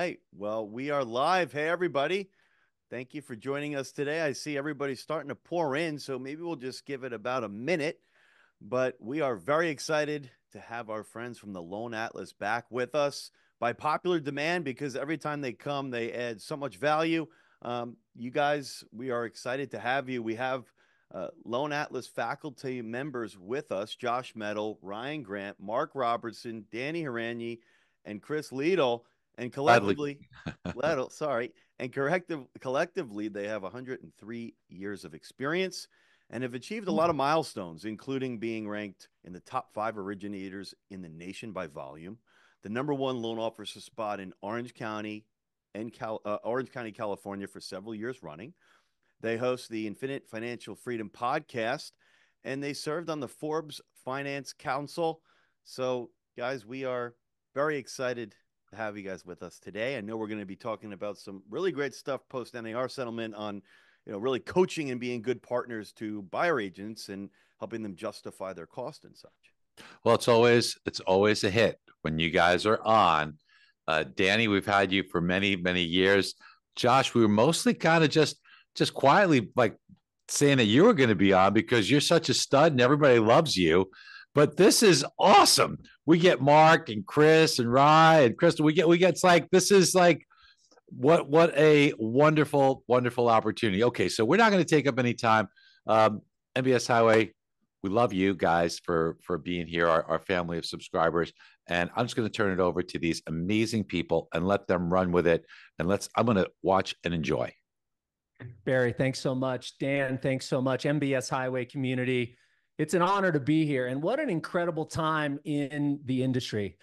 right. Well, we are live. Hey, everybody. Thank you for joining us today. I see everybody starting to pour in, so maybe we'll just give it about a minute. But we are very excited to have our friends from the Loan Atlas back with us by popular demand because every time they come, they add so much value. You guys, we are excited to have you. We have Loan Atlas faculty members with us: Josh Mettle, Ryan Grant, Mark Robertson, Danny Harani, and Chris Liedel. And Gladly. collectively, Liddle, sorry, and collectively, they have 103 years of experience and have achieved a lot of milestones, including being ranked in the top 5 originators in the nation by volume, the #1 loan officer spot in Orange County Orange County, California, for several years running. They host the Infinite Financial Freedom podcast, and they served on the Forbes Finance Council. So, guys, we are very excited to have you guys with us today. I know we're going to be talking about some really great stuff post NAR settlement on, really coaching and being good partners to buyer agents and helping them justify their cost and such. Well, it's always a hit when you guys are on. Danny, we've had you for many, many years. Josh, we were mostly kind of just quietly like saying that you were going to be on because you're such a stud and everybody loves you. But this is awesome. We get Mark and Chris and Rye and Crystal. We get it's like this is like what a wonderful, wonderful opportunity. Okay, so we're not going to take up any time. MBS Highway, we love you guys for being here, our family of subscribers. And I'm just going to turn it over to these amazing people and let them run with it. And I'm going to watch and enjoy. Barry, thanks so much. Dan, thanks so much. MBS Highway community. It's an honor to be here. And what an incredible time in the industry.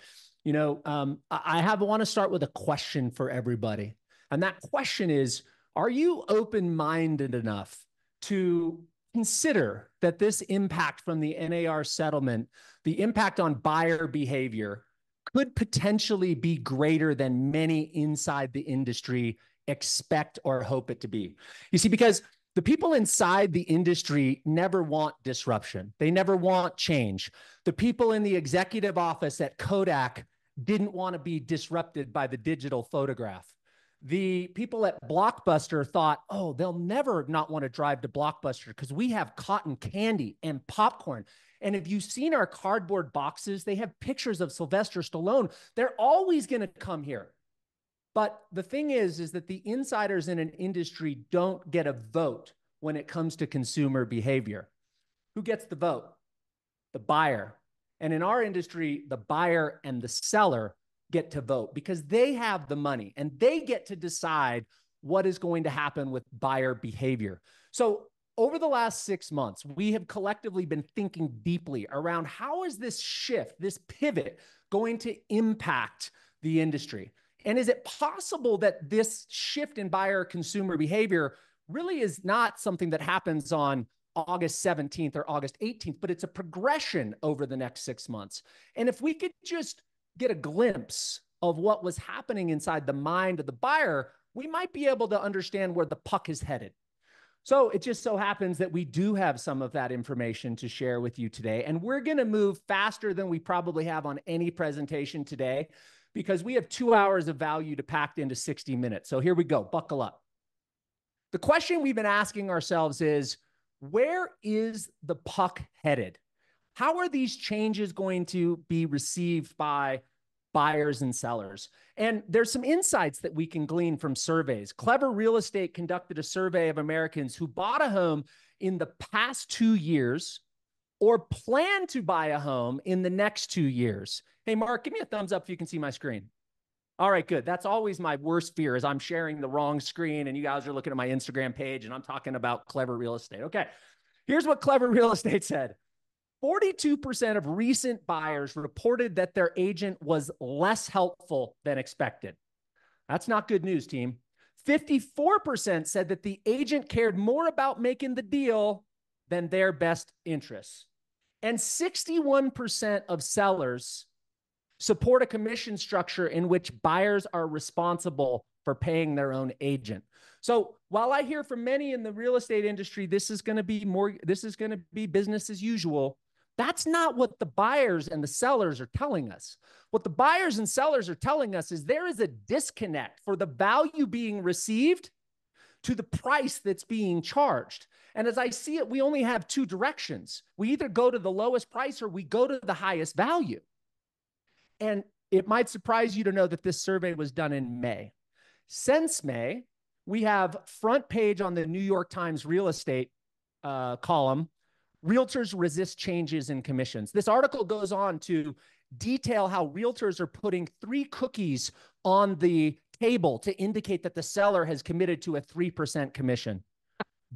I want to start with a question for everybody. And that question is, are you open-minded enough to consider that this impact from the NAR settlement, the impact on buyer behavior, could potentially be greater than many inside the industry expect or hope it to be? You see, because the people inside the industry never want disruption. They never want change. The people in the executive office at Kodak didn't want to be disrupted by the digital photograph. The people at Blockbuster thought, oh, they'll never not want to drive to Blockbuster because we have cotton candy and popcorn. And if you've seen our cardboard boxes, they have pictures of Sylvester Stallone. They're always going to come here. But the thing is that the insiders in an industry don't get a vote when it comes to consumer behavior. Who gets the vote? The buyer. And in our industry, the buyer and the seller get to vote because they have the money and they get to decide what is going to happen with buyer behavior. So over the last 6 months, we have collectively been thinking deeply around how is this shift, this pivot, going to impact the industry? And is it possible that this shift in buyer consumer behavior really is not something that happens on August 17th or August 18th, but it's a progression over the next 6 months? And if we could just get a glimpse of what was happening inside the mind of the buyer, we might be able to understand where the puck is headed. So it just so happens that we do have some of that information to share with you today. And we're going to move faster than we probably have on any presentation today because we have 2 hours of value to pack into 60 minutes. So here we go. Buckle up. The question we've been asking ourselves is, where is the puck headed? How are these changes going to be received by buyers and sellers? And there's some insights that we can glean from surveys. Clever Real Estate conducted a survey of Americans who bought a home in the past 2 years or plan to buy a home in the next 2 years. Hey, Mark, give me a thumbs up if you can see my screen. All right, good. That's always my worst fear is I'm sharing the wrong screen and you guys are looking at my Instagram page and I'm talking about Clever Real Estate. Okay, here's what Clever Real Estate said. 42% of recent buyers reported that their agent was less helpful than expected. That's not good news, team. 54% said that the agent cared more about making the deal than their best interests. And 61% of sellers support a commission structure in which buyers are responsible for paying their own agent. So while I hear from many in the real estate industry, this is going to be business as usual. That's not what the buyers and the sellers are telling us. What the buyers and sellers are telling us is there is a disconnect for the value being received to the price that's being charged. And as I see it, we only have two directions. We either go to the lowest price or we go to the highest value. And it might surprise you to know that this survey was done in May. Since May, we have front page on the New York Times real estate column, realtors resist changes in commissions. This article goes on to detail how realtors are putting 3 cookies on the table to indicate that the seller has committed to a 3% commission.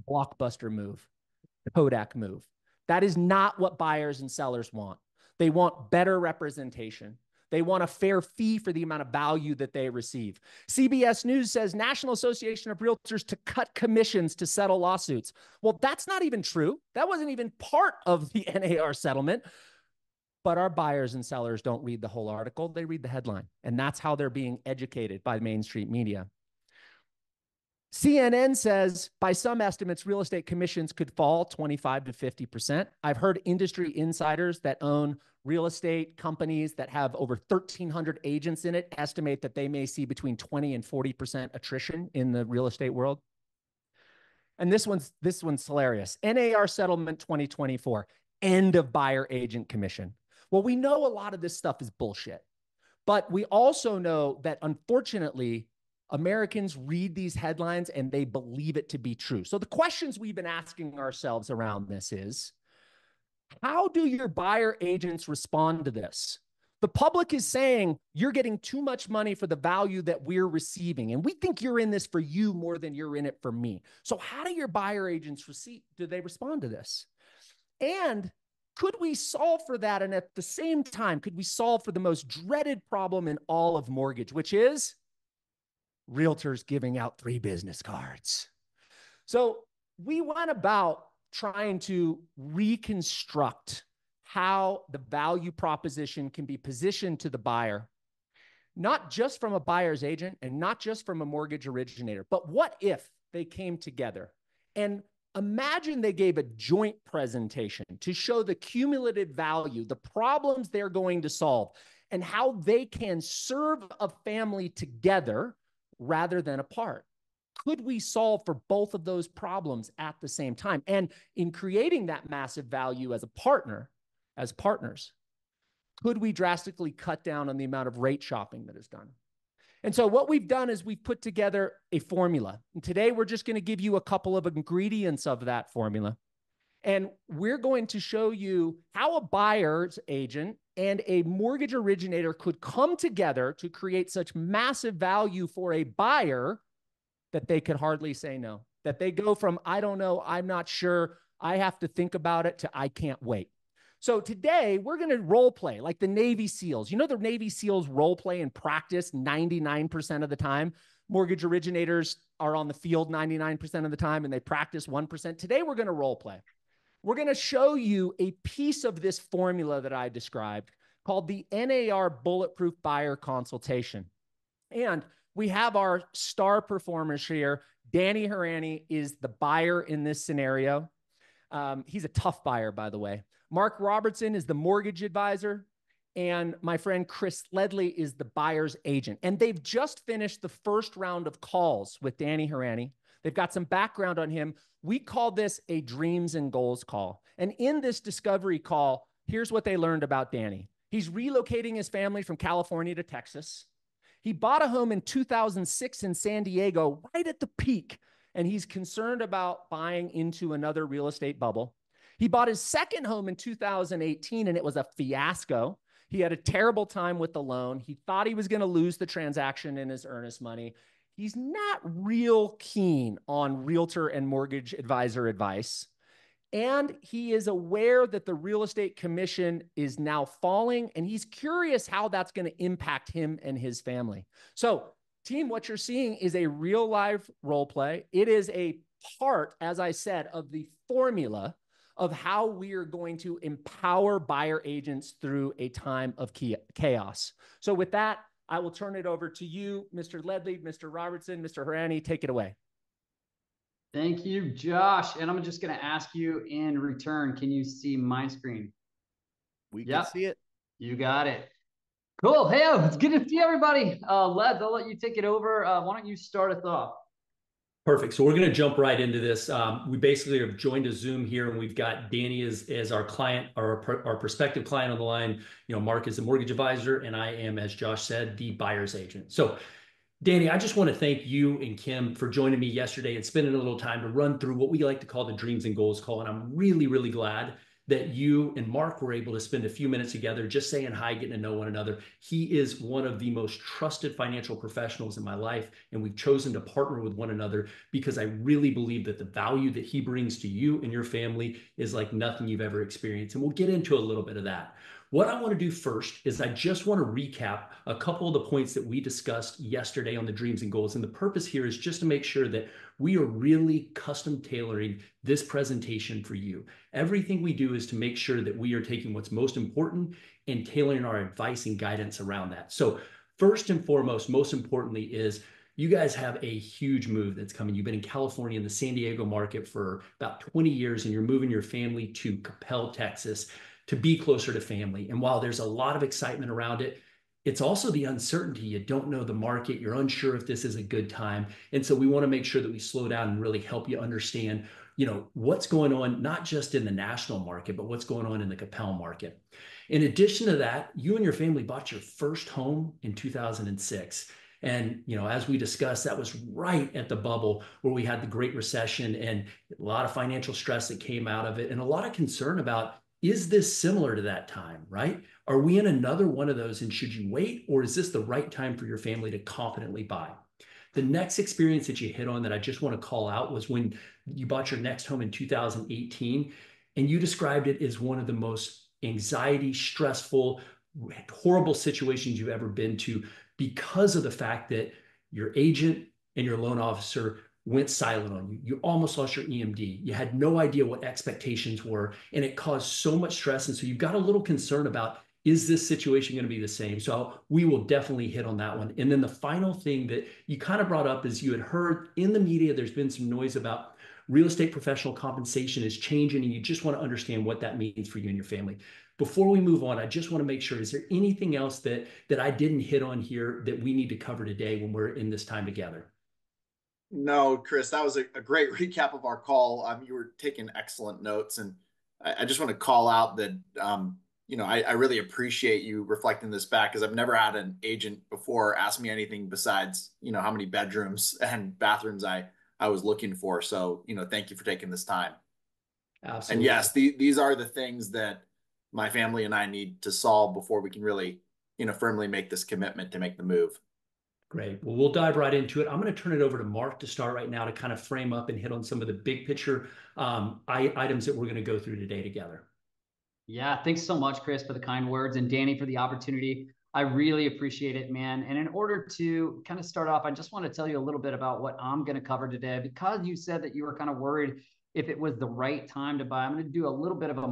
Blockbuster move, Kodak move. That is not what buyers and sellers want. They want better representation. They want a fair fee for the amount of value that they receive. CBS News says National Association of Realtors to cut commissions to settle lawsuits. Well, that's not even true. That wasn't even part of the NAR settlement. But our buyers and sellers don't read the whole article. They read the headline. And that's how they're being educated by mainstream media. CNN says, by some estimates, real estate commissions could fall 25 to 50%. I've heard industry insiders that own real estate companies that have over 1,300 agents in it estimate that they may see between 20 and 40% attrition in the real estate world. And this one's hilarious. NAR settlement 2024, end of buyer agent commission. Well, we know a lot of this stuff is bullshit, but we also know that unfortunately, Americans read these headlines and they believe it to be true. So the questions we've been asking ourselves around this is, how do your buyer agents respond to this? The public is saying you're getting too much money for the value that we're receiving, and we think you're in this for you more than you're in it for me. So how do your buyer agents respond to this? And could we solve for that? And at the same time, could we solve for the most dreaded problem in all of mortgage, which is realtors giving out 3 business cards? So we went about trying to reconstruct how the value proposition can be positioned to the buyer, not just from a buyer's agent and not just from a mortgage originator, but what if they came together and imagine they gave a joint presentation to show the cumulative value, the problems they're going to solve, and how they can serve a family together rather than apart. Could we solve for both of those problems at the same time? And in creating that massive value as a partner, as partners, could we drastically cut down on the amount of rate shopping that is done? And so what we've done is we've put together a formula. And today we're just going to give you a couple of ingredients of that formula. And we're going to show you how a buyer's agent and a mortgage originator could come together to create such massive value for a buyer that they could hardly say no. That they go from, I don't know, I'm not sure, I have to think about it, to I can't wait. So today we're going to role play like the Navy SEALs. You know, the Navy SEALs role play and practice 99% of the time. Mortgage originators are on the field 99% of the time and they practice 1%. Today we're going to role play. We're going to show you a piece of this formula that I described called the NAR Bulletproof Buyer Consultation. And we have our star performers here. Danny Harani is the buyer in this scenario. He's a tough buyer, by the way. Mark Robertson is the mortgage advisor. And my friend Chris Ledley is the buyer's agent. And they've just finished the first round of calls with Danny Harani. They've got some background on him. We call this a dreams and goals call. And in this discovery call, here's what they learned about Danny. He's relocating his family from California to Texas. He bought a home in 2006 in San Diego, right at the peak. And he's concerned about buying into another real estate bubble. He bought his second home in 2018 and it was a fiasco. He had a terrible time with the loan. He thought he was going to lose the transaction in his earnest money. He's not real keen on realtor and mortgage advisor advice. And he is aware that the real estate commission is now falling, and he's curious how that's going to impact him and his family. So, team, what you're seeing is a real live role play. It is a part, as I said, of the formula of how we are going to empower buyer agents through a time of chaos. So with that, I will turn it over to you, Mr. Ledley, Mr. Robertson, Mr. Harani. Take it away. Thank you, Josh. And I'm just going to ask you in return, can you see my screen? We can see it. You got it. Cool. Hey, it's good to see everybody. Les, I'll let you take it over. Why don't you start us off? Perfect. So we're going to jump right into this. We basically have joined a Zoom here, and we've got Danny as our client, our prospective client on the line. You know, Mark is the mortgage advisor, and I am, as Josh said, the buyer's agent. So Danny, I just want to thank you and Kim for joining me yesterday and spending a little time to run through what we like to call the Dreams and Goals call. And I'm really, really glad that you and Mark were able to spend a few minutes together just saying hi, getting to know one another. He is one of the most trusted financial professionals in my life, and we've chosen to partner with one another because I really believe that the value that he brings to you and your family is like nothing you've ever experienced. And we'll get into a little bit of that. What I want to do first is I just want to recap a couple of the points that we discussed yesterday on the Dreams and Goals. And the purpose here is just to make sure that we are really custom tailoring this presentation for you. Everything we do is to make sure that we are taking what's most important and tailoring our advice and guidance around that. So first and foremost, most importantly, is you guys have a huge move that's coming. You've been in California in the San Diego market for about 20 years, and you're moving your family to Coppell, Texas, to be closer to family. And while there's a lot of excitement around it, it's also the uncertainty. You don't know the market. You're unsure if this is a good time. And so we want to make sure that we slow down and really help you understand, you know, what's going on, not just in the national market, but what's going on in the Coppell market. In addition to that, you and your family bought your first home in 2006. And, you know, as we discussed, that was right at the bubble where we had the Great Recession and a lot of financial stress that came out of it and a lot of concern about, is this similar to that time, right? Are we in another one of those, and should you wait, or is this the right time for your family to confidently buy? The next experience that you hit on that I just want to call out was when you bought your next home in 2018, and you described it as one of the most anxiety, stressful, horrible situations you've ever been to because of the fact that your agent and your loan officer went silent on you. You almost lost your EMD. You had no idea what expectations were, and it caused so much stress. And so you've got a little concern about, is this situation going to be the same? So we will definitely hit on that one. And then the final thing that you kind of brought up is you had heard in the media, there's been some noise about real estate professional compensation is changing, and you just want to understand what that means for you and your family. Before we move on, I just want to make sure, is there anything else that I didn't hit on here that we need to cover today when we're in this time together? No, Chris, that was a great recap of our call. You were taking excellent notes, and I just want to call out that you know, I really appreciate you reflecting this back, because I've never had an agent before ask me anything besides, you know, how many bedrooms and bathrooms I was looking for. So, you know, thank you for taking this time. Absolutely. And yes, these are the things that my family and I need to solve before we can really, you know, firmly make this commitment to make the move. Great. Well, we'll dive right into it. I'm going to turn it over to Mark to start right now to kind of frame up and hit on some of the big picture items that we're going to go through today together. Yeah, thanks so much, Chris, for the kind words, and Danny for the opportunity. I really appreciate it, man. And in order to kind of start off, I just want to tell you a little bit about what I'm going to cover today, because you said that you were kind of worried if it was the right time to buy. I'm going to do a little bit of a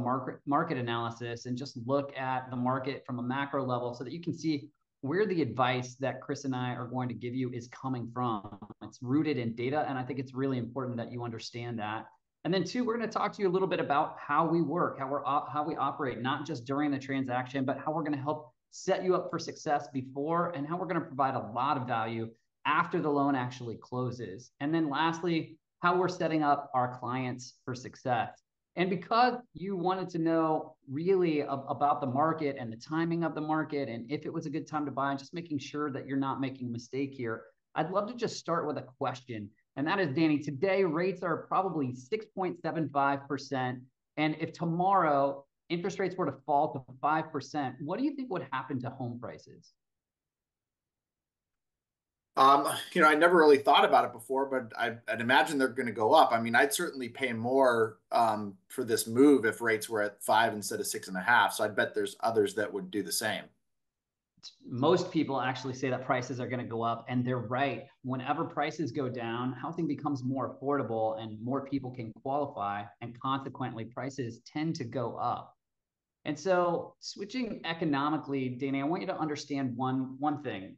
market analysis and just look at the market from a macro level so that you can see where the advice that Chris and I are going to give you is coming from. It's rooted in data, and I think it's really important that you understand that. And then two, we're going to talk to you a little bit about how we work, how we operate, not just during the transaction, but how we're going to help set you up for success before, and how we're going to provide a lot of value after the loan actually closes. And then lastly, how we're setting up our clients for success. And because you wanted to know really about the market and the timing of the market, and if it was a good time to buy, and just making sure that you're not making a mistake here, I'd love to just start with a question. And that is, Danny, today rates are probably 6.75%. And if tomorrow interest rates were to fall to 5%, what do you think would happen to home prices? You know, I never really thought about it before, but I'd imagine they're going to go up. I mean, I'd certainly pay more for this move if rates were at 5 instead of 6.5. So I'd bet there's others that would do the same. Most people actually say that prices are going to go up, and they're right. Whenever prices go down, housing becomes more affordable and more people can qualify, and consequently prices tend to go up. And so switching economically, Danny, I want you to understand one thing.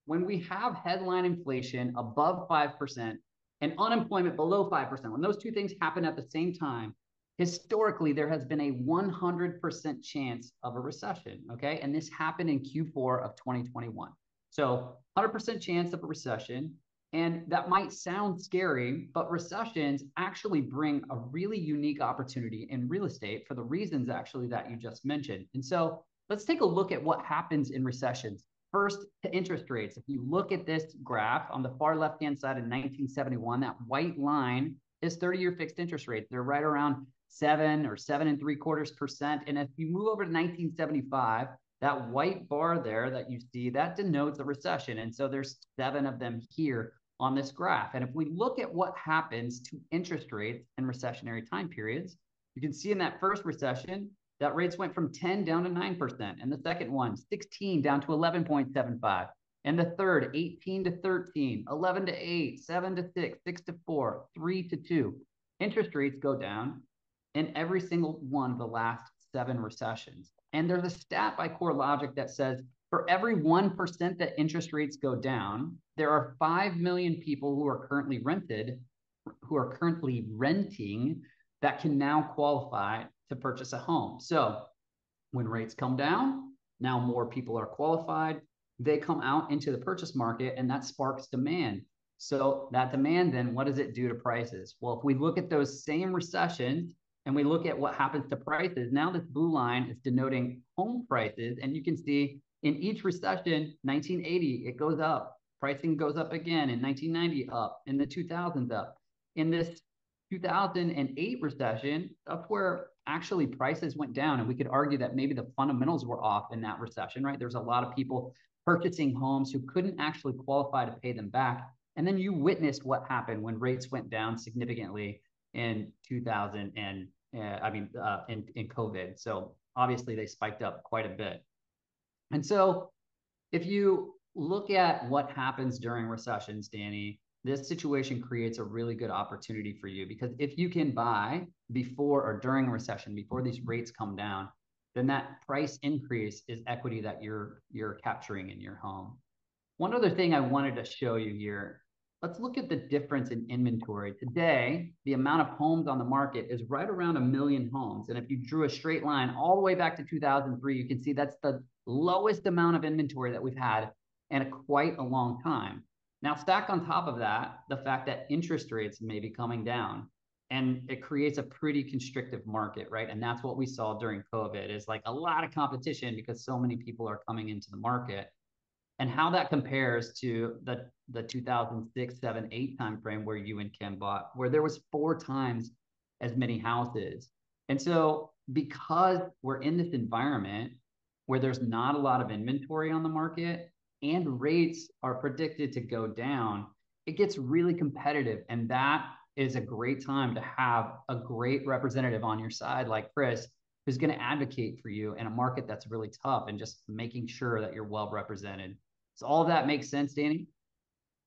When we have headline inflation above 5% and unemployment below 5%, when those two things happen at the same time, historically, there has been a 100% chance of a recession, okay? And this happened in Q4 of 2021. So 100% chance of a recession. And that might sound scary, but recessions actually bring a really unique opportunity in real estate for the reasons actually that you just mentioned. And so let's take a look at what happens in recessions. First, to interest rates. If you look at this graph on the far left-hand side in 1971, that white line is 30-year fixed interest rates. They're right around 7 or 7.75%. And if you move over to 1975, that white bar there that you see, that denotes a recession. And so there's 7 of them here on this graph. And if we look at what happens to interest rates in recessionary time periods, you can see in that first recession, that rates went from 10 down to 9%. And the second one, 16 down to 11.75. And the third, 18 to 13, 11 to 8, 7 to 6, 6 to 4, 3 to 2. Interest rates go down in every single one of the last 7 recessions. And there's a stat by CoreLogic that says for every 1% that interest rates go down, there are 5 million people who are currently renting that can now qualify to purchase a home. So when rates come down, now more people are qualified. They come out into the purchase market, and that sparks demand. So that demand, then what does it do to prices? Well, if we look at those same recessions and we look at what happens to prices, now this blue line is denoting home prices. And you can see in each recession, 1980, it goes up. Pricing goes up again. In 1990, up. In the 2000s, up. In this 2008 recession, that's where actually prices went down. And we could argue that maybe the fundamentals were off in that recession, right? There's a lot of people purchasing homes who couldn't actually qualify to pay them back. And then you witnessed what happened when rates went down significantly in 2000 and in COVID. So obviously they spiked up quite a bit. And so if you look at what happens during recessions, Danny, this situation creates a really good opportunity for you, because if you can buy before or during a recession, before these rates come down, then that price increase is equity that you're capturing in your home. One other thing I wanted to show you here, let's look at the difference in inventory. Today, the amount of homes on the market is right around 1 million homes. And if you drew a straight line all the way back to 2003, you can see that's the lowest amount of inventory that we've had in quite a long time. Now, stack on top of that, the fact that interest rates may be coming down, and it creates a pretty constrictive market, right? And that's what we saw during COVID, is like a lot of competition because so many people are coming into the market. And how that compares to the 2006, 7, 8 timeframe where you and Kim bought, where there was 4 times as many houses. And so because we're in this environment where there's not a lot of inventory on the market and rates are predicted to go down, it gets really competitive. And that is a great time to have a great representative on your side like Chris, who's going to advocate for you in a market that's really tough, and just making sure that you're well represented. So all of that makes sense, Danny?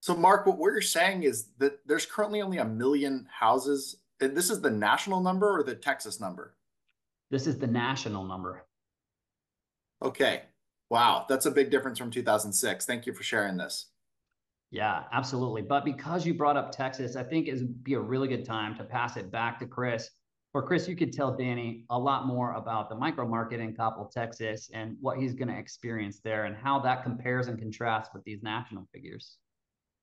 So Mark, what you're saying is that there's currently only 1 million houses. And this is the national number or the Texas number? This is the national number. Okay. Wow. That's a big difference from 2006. Thank you for sharing this. Yeah, absolutely. But because you brought up Texas, I think it would be a really good time to pass it back to Chris. Or Chris, you could tell Danny a lot more about the micro market in Coppell, Texas, and what he's going to experience there, and how that compares and contrasts with these national figures.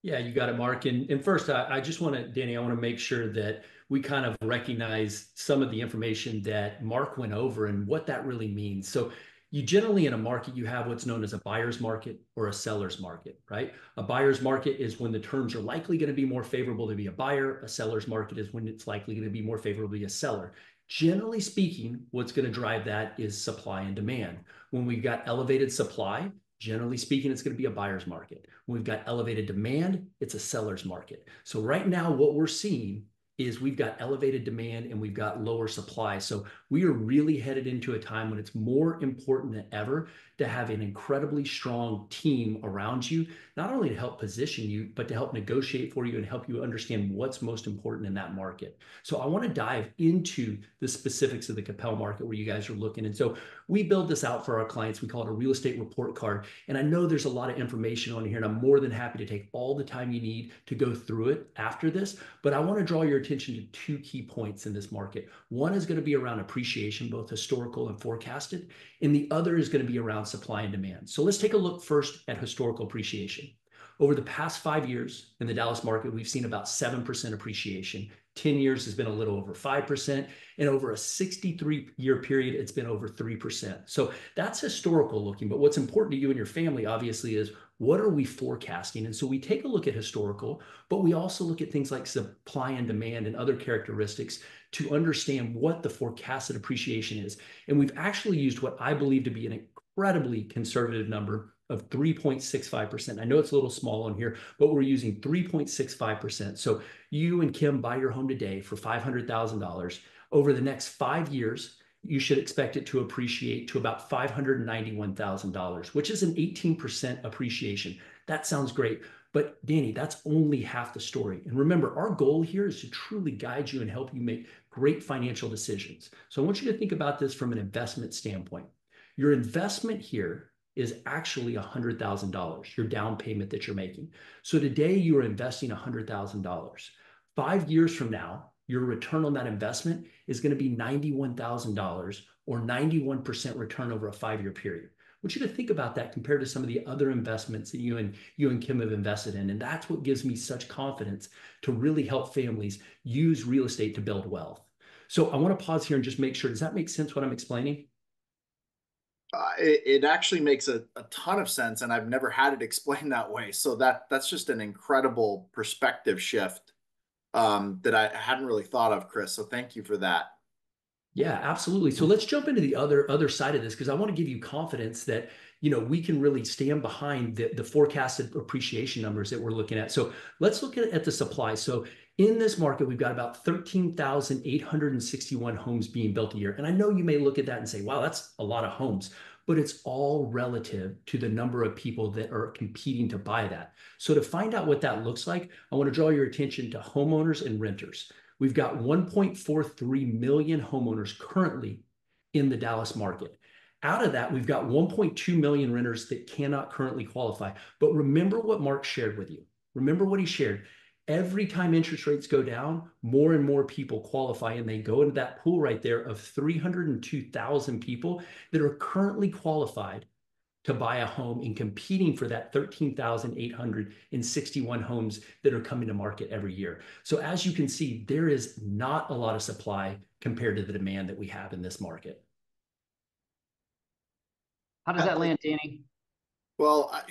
Yeah, you got it, Mark. And first, I just want to, Danny, I want to make sure that we kind of recognize some of the information that Mark went over and what that really means. So you generally, in a market, you have what's known as a buyer's market or a seller's market, right? A buyer's market is when the terms are likely going to be more favorable to be a buyer. A seller's market is when it's likely going to be more favorable to be a seller. Generally speaking, what's going to drive that is supply and demand. When we've got elevated supply, generally speaking, it's going to be a buyer's market. When we've got elevated demand, it's a seller's market. So right now, what we're seeing is we've got elevated demand and we've got lower supply. So we are really headed into a time when it's more important than ever to have an incredibly strong team around you, not only to help position you, but to help negotiate for you and help you understand what's most important in that market. So I want to dive into the specifics of the Coppell market where you guys are looking. And so we build this out for our clients. We call it a real estate report card. And I know there's a lot of information on here, and I'm more than happy to take all the time you need to go through it after this. But I want to draw your attention to two key points in this market. One is going to be around appreciation, both historical and forecasted, and the other is going to be around supply and demand. So let's take a look first at historical appreciation. Over the past 5 years in the Dallas market, we've seen about 7% appreciation. 10 years has been a little over 5%, and over a 63-year period, it's been over 3%. So that's historical looking, but what's important to you and your family, obviously, is what are we forecasting? And so we take a look at historical, but we also look at things like supply and demand and other characteristics to understand what the forecasted appreciation is. And we've actually used what I believe to be an incredibly conservative number of 3.65%. I know it's a little small on here, but we're using 3.65%. So you and Kim buy your home today for $500,000. Over the next 5 years, you should expect it to appreciate to about $591,000, which is an 18% appreciation. That sounds great. But Danny, that's only half the story. And remember, our goal here is to truly guide you and help you make great financial decisions. So I want you to think about this from an investment standpoint. Your investment here is actually $100,000, your down payment that you're making. So today you are investing $100,000. 5 years from now, your return on that investment is going to be $91,000 or 91% return over a 5-year period. I want you to think about that compared to some of the other investments that you and Kim have invested in. And that's what gives me such confidence to really help families use real estate to build wealth. So I want to pause here and just make sure, does that make sense what I'm explaining? It actually makes a ton of sense, and I've never had it explained that way. So that's just an incredible perspective shift that I hadn't really thought of, Chris. So thank you for that. Yeah, absolutely. So let's jump into the other side of this, because I want to give you confidence that we can really stand behind the forecasted appreciation numbers that we're looking at. So let's look at the supply. So in this market, we've got about 13,861 homes being built a year. And I know you may look at that and say, wow, that's a lot of homes, but it's all relative to the number of people that are competing to buy that. So to find out what that looks like, I want to draw your attention to homeowners and renters. We've got 1.43 million homeowners currently in the Dallas market. Out of that, we've got 1.2 million renters that cannot currently qualify. But remember what Mark shared with you. Remember what he shared. Every time interest rates go down, more and more people qualify, and they go into that pool right there of 302,000 people that are currently qualified to buy a home and competing for that 13,861 homes that are coming to market every year. So as you can see, there is not a lot of supply compared to the demand that we have in this market. How does that land, Danny? Well, I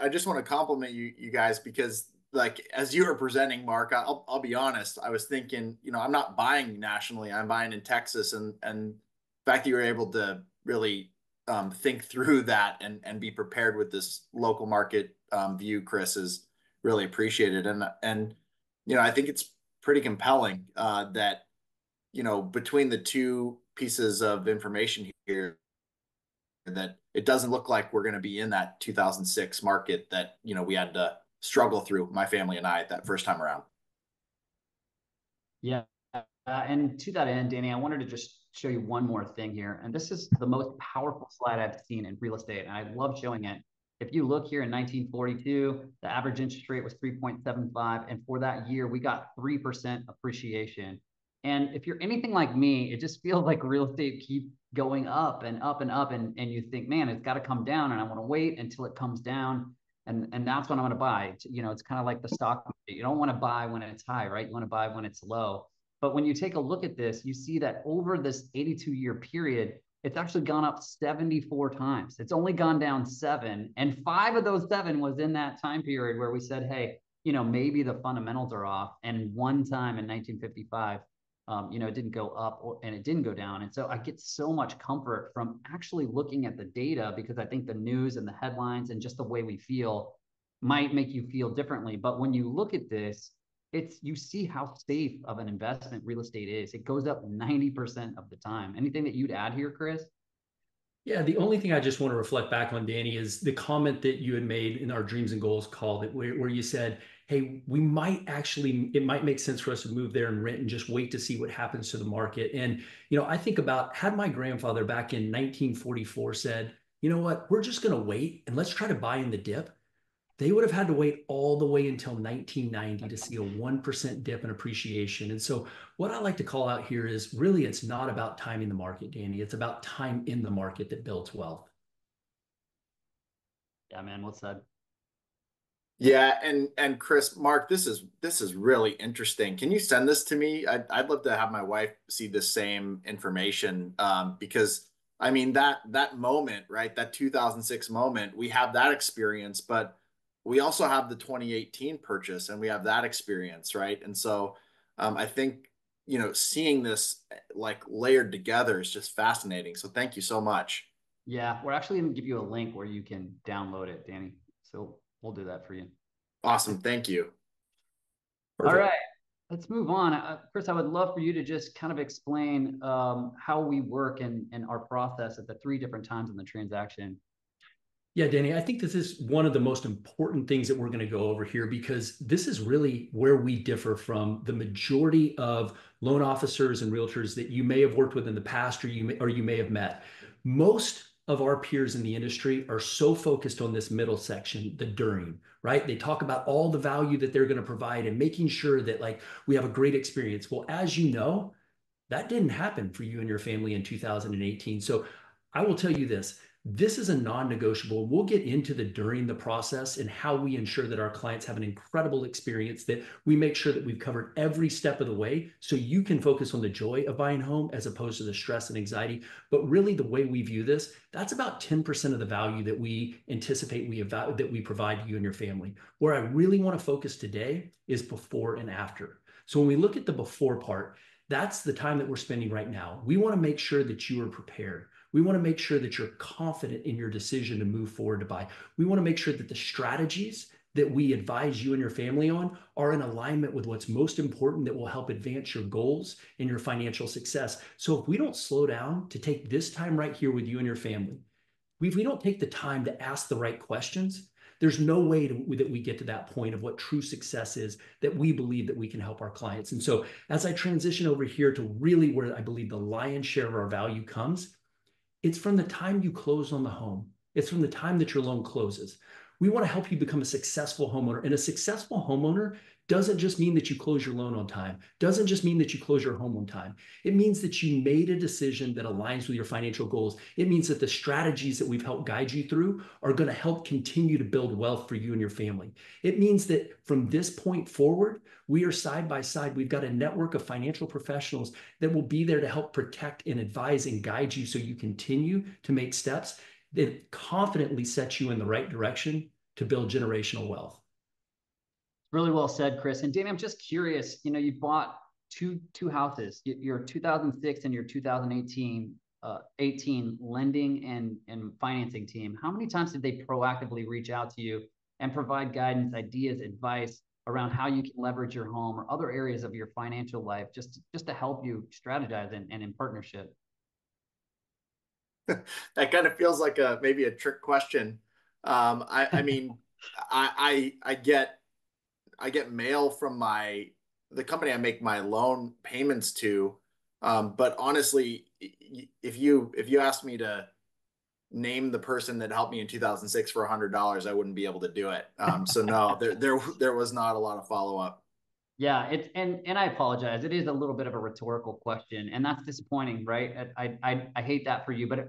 just want to compliment you guys, because like, as you were presenting, Mark, I'll be honest, I was thinking, I'm not buying nationally, I'm buying in Texas. And the fact that you were able to really think through that and be prepared with this local market view, Chris, is really appreciated. And I think it's pretty compelling that, between the two pieces of information here, that it doesn't look like we're going to be in that 2006 market that, we had to struggle through, my family and I, that first time around. Yeah. And to that end, Danny, I wanted to just show you one more thing here. And this is the most powerful slide I've seen in real estate, and I love showing it. If you look here in 1942, the average interest rate was 3.75. And for that year, we got 3% appreciation. And if you're anything like me, it just feels like real estate keeps going up and up and up. And you think, man, it's got to come down, and I want to wait until it comes down. And that's when I'm going to buy. It's kind of like the stock market. You don't want to buy when it's high, right? You want to buy when it's low. But when you take a look at this, you see that over this 82-year period, it's actually gone up 74 times. It's only gone down 7. And 5 of those 7 was in that time period where we said, hey, maybe the fundamentals are off. And one time in 1955, it didn't go up and it didn't go down. And so I get so much comfort from actually looking at the data, because I think the news and the headlines and just the way we feel might make you feel differently. But when you look at this, you see how safe of an investment real estate is. It goes up 90% of the time. Anything that you'd add here, Chris? Yeah, the only thing I just want to reflect back on, Danny, is the comment that you had made in our Dreams and Goals call, where you said, hey, it might make sense for us to move there and rent and just wait to see what happens to the market. And, I think about, had my grandfather back in 1944 said, you know what, we're just going to wait and let's try to buy in the dip. they would have had to wait all the way until 1990 to see a 1% dip in appreciation. And so what I like to call out here is really, it's not about timing the market, Danny. It's about time in the market that builds wealth. Yeah, man, well said. Yeah, and Chris, Mark, this is really interesting. Can you send this to me? I'd love to have my wife see the same information, because I mean that moment, right? That 2006 moment, we have that experience, but we also have the 2018 purchase, and we have that experience, right? And so I think seeing this like layered together is just fascinating. So thank you so much. Yeah, we're actually going to give you a link where you can download it, Danny. So we'll do that for you. Awesome, thank you. Perfect. All right, let's move on. Chris, I would love for you to just kind of explain how we work and our process at the 3 different times in the transaction. Yeah, Danny, I think this is one of the most important things that we're going to go over here, because this is really where we differ from the majority of loan officers and realtors that you may have worked with in the past, or you may have met. Most of our peers in the industry are so focused on this middle section, the during, right? They talk about all the value that they're going to provide and making sure that like we have a great experience. Well, as you know, that didn't happen for you and your family in 2018. So I will tell you this is a non-negotiable. We'll get into the during the process and how we ensure that our clients have an incredible experience, that we make sure that we've covered every step of the way so you can focus on the joy of buying home as opposed to the stress and anxiety. But really the way we view this, that's about 10% of the value that we anticipate that we provide you and your family. Where I really want to focus today is before and after. So when we look at the before part, that's the time that we're spending right now. We want to make sure that you are prepared. We want to make sure that you're confident in your decision to move forward to buy. We want to make sure that the strategies that we advise you and your family on are in alignment with what's most important, that will help advance your goals and your financial success. So if we don't slow down to take this time right here with you and your family, if we don't take the time to ask the right questions, there's no way that we get to that point of what true success is, that we believe that we can help our clients. And so as I transition over here to really where I believe the lion's share of our value comes, it's from the time you close on the home. It's from the time that your loan closes. We want to help you become a successful homeowner. And a successful homeowner doesn't just mean that you close your loan on time, doesn't just mean that you close your home on time. It means that you made a decision that aligns with your financial goals. It means that the strategies that we've helped guide you through are going to help continue to build wealth for you and your family. It means that from this point forward, we are side by side. We've got a network of financial professionals that will be there to help protect and advise and guide you so you continue to make steps that confidently set you in the right direction to build generational wealth. Really well said, Chris. And Danny, I'm just curious, you bought two houses, your 2006 and your 2018 lending and financing team. How many times did they proactively reach out to you and provide guidance, ideas, advice around how you can leverage your home or other areas of your financial life just to help you strategize and in partnership? That kind of feels like maybe a trick question. I mean, I get mail from the company I make my loan payments to. But honestly, if you asked me to name the person that helped me in 2006 for $100, I wouldn't be able to do it. So no, there was not a lot of follow-up. Yeah, and I apologize. It is a little bit of a rhetorical question, and that's disappointing, right? I hate that for you, but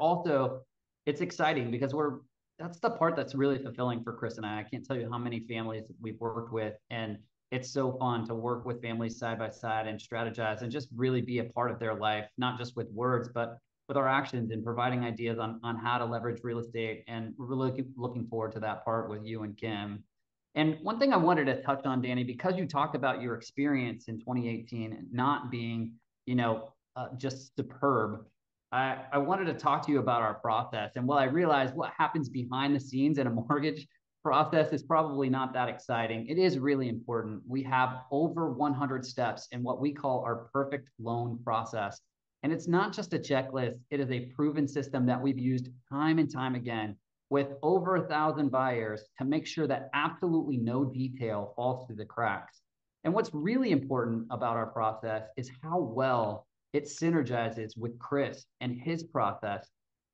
it's exciting because that's the part that's really fulfilling for Chris and I. I can't tell you how many families we've worked with, and it's so fun to work with families side by side and strategize and just really be a part of their life, not just with words, but with our actions and providing ideas on how to leverage real estate. And we're really looking forward to that part with you and Kim. And one thing I wanted to touch on, Danny, because you talked about your experience in 2018 not being, just superb, I wanted to talk to you about our process. And while I realized what happens behind the scenes in a mortgage process is probably not that exciting, it is really important. We have over 100 steps in what we call our perfect loan process. And it's not just a checklist. It is a proven system that we've used time and time again with over 1,000 buyers to make sure that absolutely no detail falls through the cracks. And what's really important about our process is how well it synergizes with Chris and his process.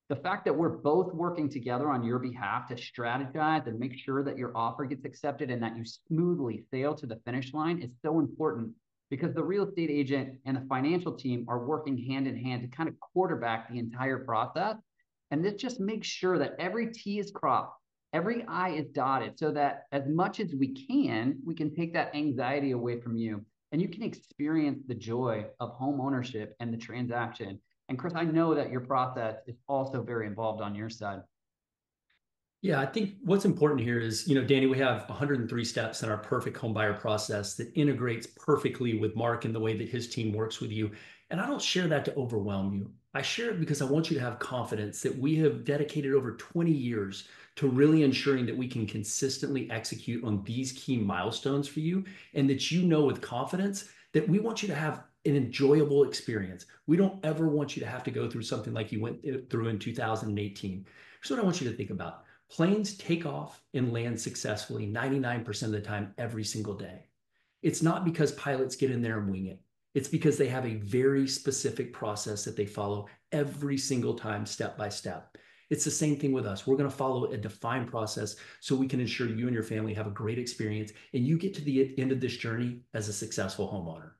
the fact that we're both working together on your behalf to strategize and make sure that your offer gets accepted and that you smoothly sail to the finish line is so important, because the real estate agent and the financial team are working hand in hand to kind of quarterback the entire process. And this just makes sure that every T is crossed, every I is dotted, so that as much as we can take that anxiety away from you and you can experience the joy of home ownership and the transaction. And Chris, I know that your process is also very involved on your side. Yeah, I think what's important here is, Danny, we have 103 steps in our perfect home buyer process that integrates perfectly with Mark and the way that his team works with you. And I don't share that to overwhelm you. I share it because I want you to have confidence that we have dedicated over 20 years to really ensuring that we can consistently execute on these key milestones for you, and that you know with confidence that we want you to have an enjoyable experience. We don't ever want you to have to go through something like you went through in 2018. Here's what I want you to think about. Planes take off and land successfully 99% of the time every single day. It's not because pilots get in there and wing it. It's because they have a very specific process that they follow every single time, step by step. It's the same thing with us. We're going to follow a defined process so we can ensure you and your family have a great experience and you get to the end of this journey as a successful homeowner.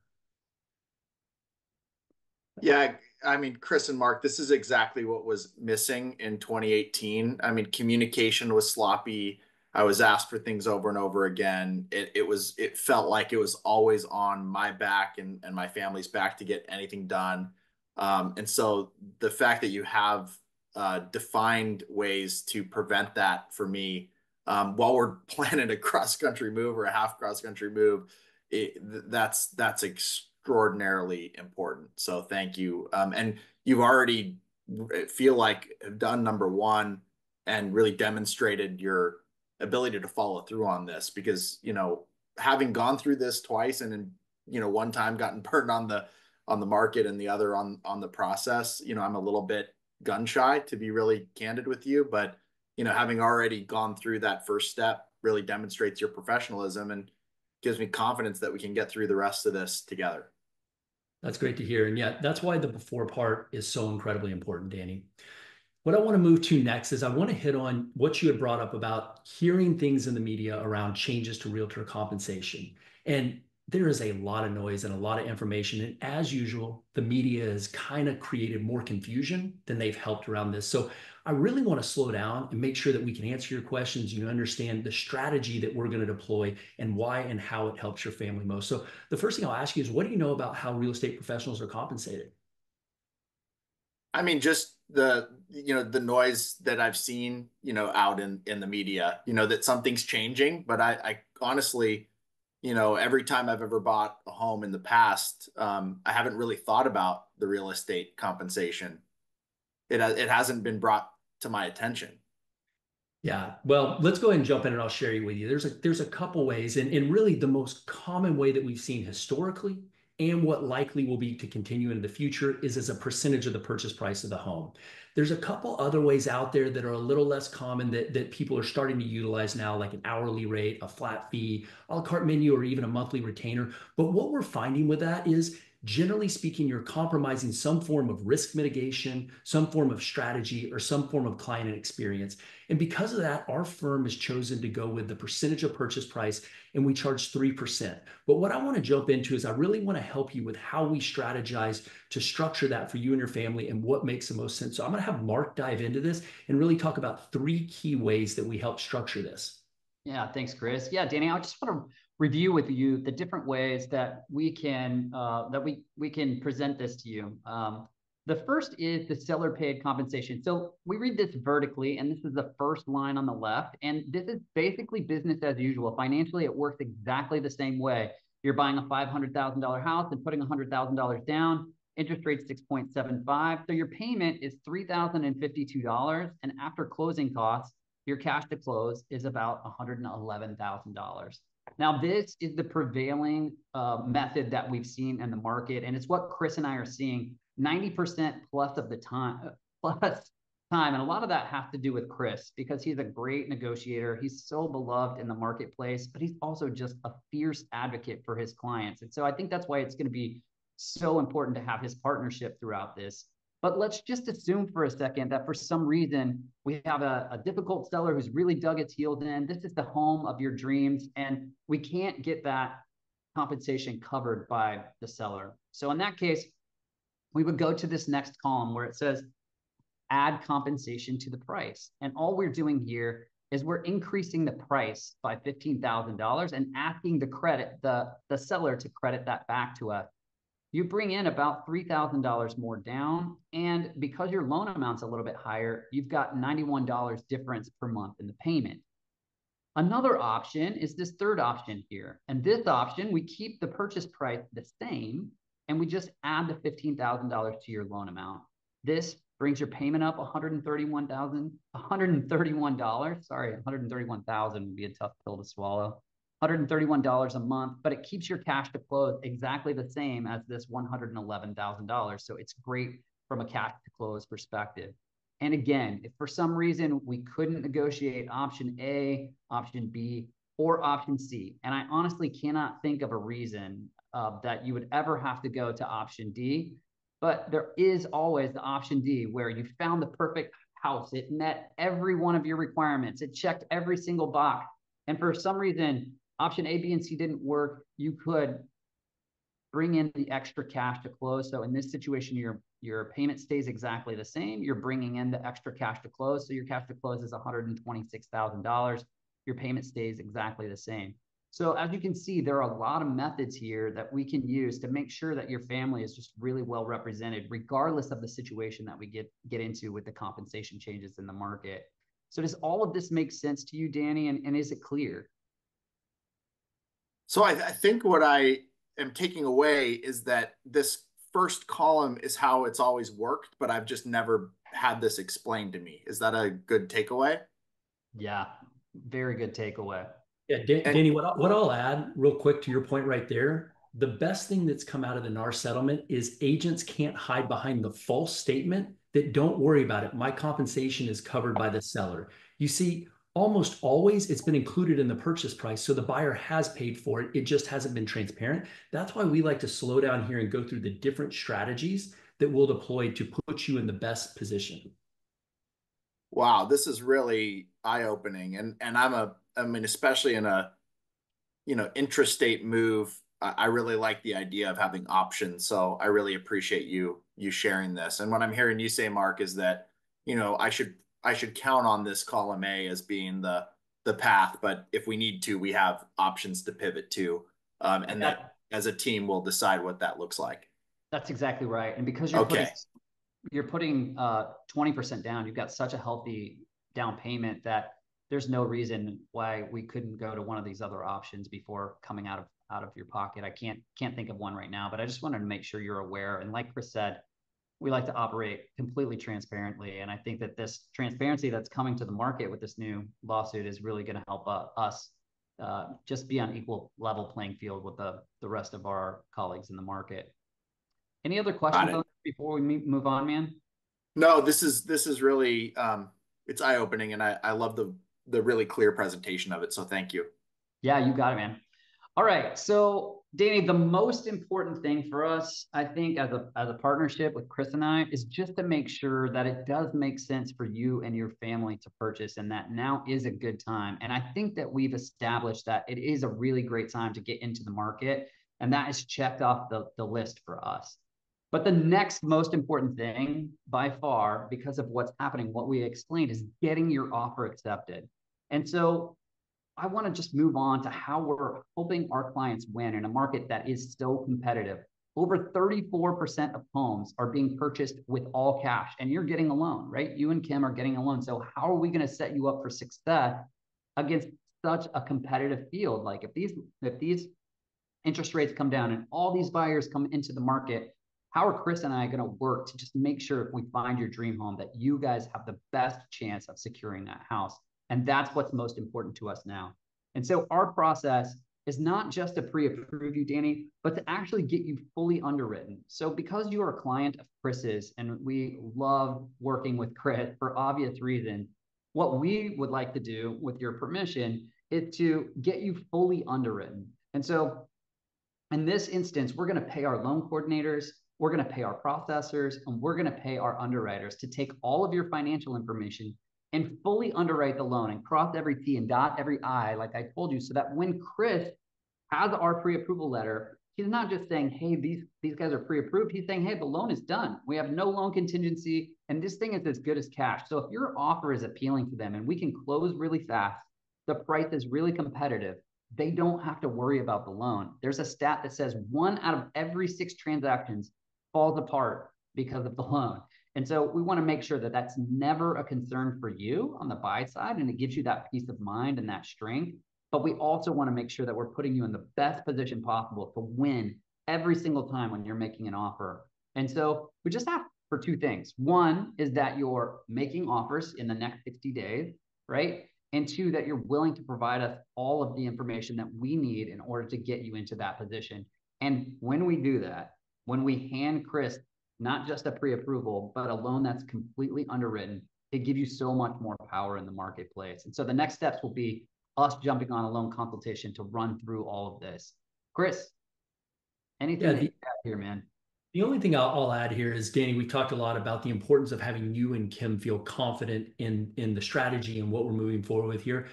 Yeah, I mean, Chris and Mark, this is exactly what was missing in 2018. I mean, communication was sloppy. I was asked for things over and over again. It felt like it was always on my back and my family's back to get anything done. And so the fact that you have defined ways to prevent that for me, while we're planning a cross-country move or a half cross-country move, that's extraordinarily important. So thank you. And you've already feel like have done number one and really demonstrated your ability to follow through on this, because, having gone through this twice and, one time gotten burned on the market and the other on the process, I'm a little bit gun shy, to be really candid with you, but, having already gone through that first step really demonstrates your professionalism and gives me confidence that we can get through the rest of this together. That's great to hear. And yeah, that's why the before part is so incredibly important, Danny. What I want to move to next is I want to hit on what you had brought up about hearing things in the media around changes to realtor compensation. And there is a lot of noise and a lot of information. And as usual, the media has kind of created more confusion than they've helped around this. So I really want to slow down and make sure that we can answer your questions. You understand the strategy that we're going to deploy and why and how it helps your family most. So the first thing I'll ask you is, what do you know about how real estate professionals are compensated? I mean, just the noise that I've seen, out in the media, that something's changing. But I honestly, every time I've ever bought a home in the past, I haven't really thought about the real estate compensation. It hasn't been brought to my attention. Yeah, well, let's go ahead and jump in and I'll share you with you. There's a couple ways, and really the most common way that we've seen historically and what likely will be to continue into the future is as a percentage of the purchase price of the home. There's a couple other ways out there that are a little less common that people are starting to utilize now, like an hourly rate, a flat fee, a la carte menu, or even a monthly retainer. But what we're finding with that is, generally speaking, you're compromising some form of risk mitigation, some form of strategy, or some form of client experience. And because of that, our firm has chosen to go with the percentage of purchase price, and we charge 3%. But what I want to jump into is I really want to help you with how we strategize to structure that for you and your family and what makes the most sense. So I'm going to have Mark dive into this and really talk about 3 key ways that we help structure this. Yeah, thanks, Chris. Yeah, Danny, I just want to review with you the different ways that we can present this to you. The first is the seller paid compensation. So we read this vertically, and this is the first line on the left. And this is basically business as usual. Financially, it works exactly the same way. You're buying a $500,000 house and putting $100,000 down. Interest rate 6.75. So your payment is $3,052. And after closing costs, your cash to close is about $111,000. Now, this is the prevailing method that we've seen in the market, and it's what Chris and I are seeing 90% plus of the time, and a lot of that has to do with Chris, because he's a great negotiator. He's so beloved in the marketplace, but he's also just a fierce advocate for his clients. And so I think that's why it's going to be so important to have his partnership throughout this. But let's just assume for a second that for some reason we have a difficult seller who's really dug its heels in. This is the home of your dreams, and we can't get that compensation covered by the seller. So in that case, we would go to this next column where it says add compensation to the price. And all we're doing here is we're increasing the price by $15,000 and asking the seller to credit that back to us. You bring in about $3,000 more down, and because your loan amount's a little bit higher, you've got $91 difference per month in the payment. Another option is this third option here. And this option, we keep the purchase price the same, and we just add the $15,000 to your loan amount. This brings your payment up $131,000. Sorry, $131,000 would be a tough pill to swallow. $131 a month, but it keeps your cash to close exactly the same as this $111,000. So it's great from a cash to close perspective. And again, if for some reason we couldn't negotiate option A, option B, or option C, and I honestly cannot think of a reason that you would ever have to go to option D, but there is always the option D where you found the perfect house. It met every one of your requirements. It checked every single box. And for some reason, option A, B, and C didn't work. You could bring in the extra cash to close. So in this situation, your payment stays exactly the same. You're bringing in the extra cash to close. So your cash to close is $126,000. Your payment stays exactly the same. So as you can see, there are a lot of methods here that we can use to make sure that your family is just really well represented, regardless of the situation that we get into with the compensation changes in the market. So does all of this make sense to you, Danny? And is it clear? So I think what I am taking away is that this first column is how it's always worked, but I've just never had this explained to me. Is that a good takeaway? Yeah, very good takeaway. Yeah, Danny, what I'll add real quick to your point right there, the best thing that's come out of the NAR settlement is agents can't hide behind the false statement that don't worry about it. My compensation is covered by the seller. You see, almost always it's been included in the purchase price. So the buyer has paid for it. It just hasn't been transparent. That's why we like to slow down here and go through the different strategies that we'll deploy to put you in the best position. Wow, this is really eye-opening. And I mean, especially in a, intrastate move, I really like the idea of having options. So I really appreciate you sharing this. And what I'm hearing you say, Mark, is that, I should count on this column A as being the path, but if we need to, we have options to pivot to. And that as a team, we'll decide what that looks like. That's exactly right. And because you're putting 20% down, you've got such a healthy down payment that there's no reason why we couldn't go to one of these other options before coming out of your pocket. I can't think of one right now, but I just wanted to make sure you're aware. And like Chris said, we like to operate completely transparently. And I think that this transparency that's coming to the market with this new lawsuit is really going to help us just be on equal level playing field with the rest of our colleagues in the market. Any other questions before we move on, man? No, this is really it's eye-opening, and I love the really clear presentation of it. So thank you. Yeah, you got it, man. All right. So Danny, the most important thing for us, I think, as a partnership with Chris and I, is just to make sure that it does make sense for you and your family to purchase, and that now is a good time. And I think that we've established that it is a really great time to get into the market, and that is checked off the list for us. But the next most important thing by far, because of what's happening, what we explained, is getting your offer accepted. And so I want to just move on to how we're helping our clients win in a market that is so competitive. Over 34% of homes are being purchased with all cash, and you're getting a loan, right? You and Kim are getting a loan. So how are we going to set you up for success against such a competitive field? Like if these interest rates come down and all these buyers come into the market, how are Chris and I going to work to just make sure if we find your dream home that you guys have the best chance of securing that house? And that's what's most important to us now. And so our process is not just to pre-approve you, Danny, but to actually get you fully underwritten. So because you are a client of Chris's, and we love working with Chris for obvious reasons, what we would like to do, with your permission, is to get you fully underwritten. And so in this instance, we're going to pay our loan coordinators, we're going to pay our processors, and we're going to pay our underwriters to take all of your financial information and fully underwrite the loan and cross every T and dot every I, like I told you, so that when Chris has our pre-approval letter, he's not just saying, hey, these guys are pre-approved. He's saying, hey, the loan is done. We have no loan contingency, and this thing is as good as cash. So if your offer is appealing to them and we can close really fast, the price is really competitive, they don't have to worry about the loan. There's a stat that says 1 out of every 6 transactions falls apart because of the loan. And so we want to make sure that that's never a concern for you on the buy side, and it gives you that peace of mind and that strength. But we also want to make sure that we're putting you in the best position possible to win every single time when you're making an offer. And so we just ask for 2 things. One is that you're making offers in the next 60 days, right? And 2, that you're willing to provide us all of the information that we need in order to get you into that position. And when we do that, when we hand Chris not just a pre-approval, but a loan that's completely underwritten, it gives you so much more power in the marketplace. And so the next steps will be us jumping on a loan consultation to run through all of this. Chris, anything that you have here, man? The only thing I'll add here is, Danny, we talked a lot about the importance of having you and Kim feel confident in the strategy and what we're moving forward with here.